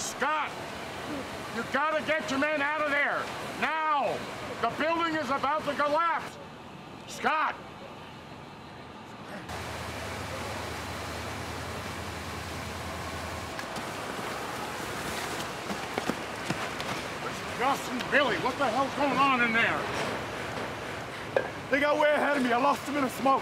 Scott, you gotta get your men out of there, now! The building is about to collapse! Scott! It's Gus and Billy, what the hell's going on in there? They got way ahead of me. I lost them in the smoke.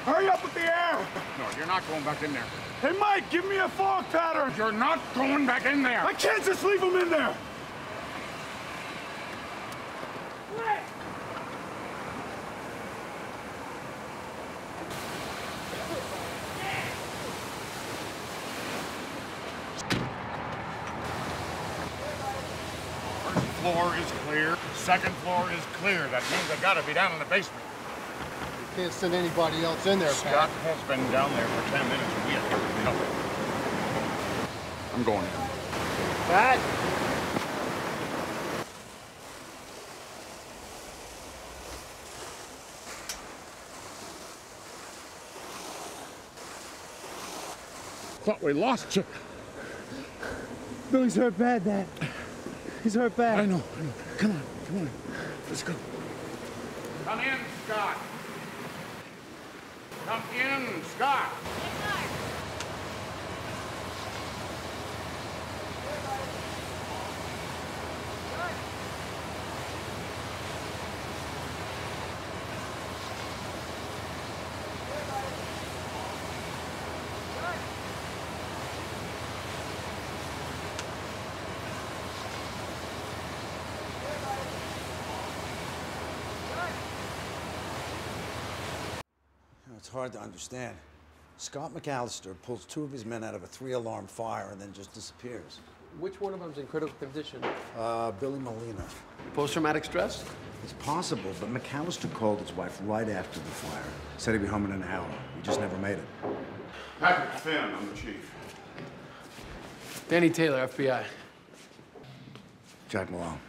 Hurry up with the air! No, you're not going back in there. Hey, Mike, give me a fog pattern! You're not going back in there! I can't just leave them in there! First floor is clear. Second floor is clear. That means they gotta be down in the basement. Can't send anybody else in there, Scott Pat. has been down there for 10 minutes and we have given nothing. I'm going in. Pat! Thought we lost you. Billy's hurt bad, Dad. He's hurt bad. I know. Come on. Let's go. Come in, Scott. Come in, Scott. It's hard to understand. Scott McAllister pulls 2 of his men out of a 3-alarm fire and then just disappears. Which one of them's in critical condition? Billy Molina. Post-traumatic stress? It's possible, but McAllister called his wife right after the fire. Said he'd be home in an hour. He just never made it. Patrick Finn, I'm the chief. Danny Taylor, FBI. Jack Malone.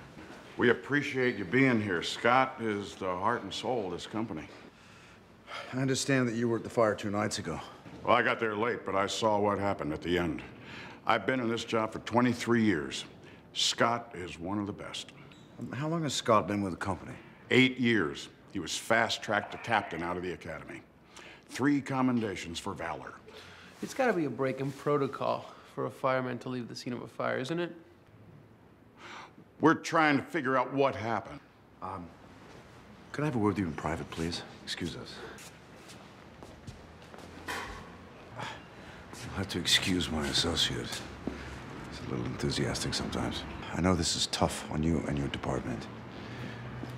We appreciate you being here. Scott is the heart and soul of this company. I understand that you were at the fire 2 nights ago. Well, I got there late, but I saw what happened at the end. I've been in this job for 23 years. Scott is one of the best. How long has Scott been with the company? 8 years. He was fast-tracked to captain out of the academy. 3 commendations for valor. It's got to be a break in protocol for a fireman to leave the scene of a fire, isn't it? We're trying to figure out what happened. Could I have a word with you in private, please? Excuse us. You'll have to excuse my associate. He's a little enthusiastic sometimes. I know this is tough on you and your department.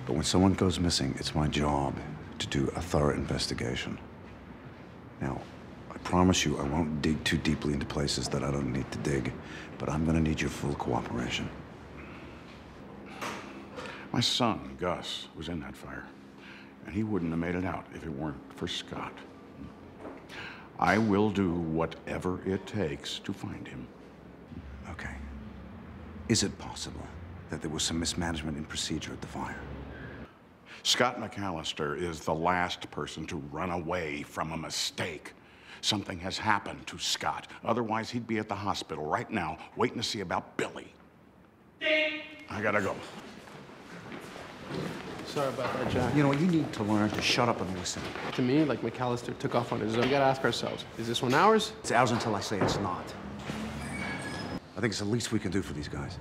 But when someone goes missing, it's my job to do a thorough investigation. Now, I promise you I won't dig too deeply into places that I don't need to dig, but I'm gonna need your full cooperation. My son, Gus, was in that fire, and he wouldn't have made it out if it weren't for Scott. I will do whatever it takes to find him. Okay. Is it possible that there was some mismanagement in procedure at the fire? Scott McAllister is the last person to run away from a mistake. Something has happened to Scott. Otherwise, he'd be at the hospital right now, waiting to see about Billy. Ding. I gotta go. Sorry about that, Jack. You know, you need to learn to shut up and listen. To me, like McAllister took off on his own. We gotta ask ourselves, is this one ours? It's ours until I say it's not. I think it's the least we can do for these guys.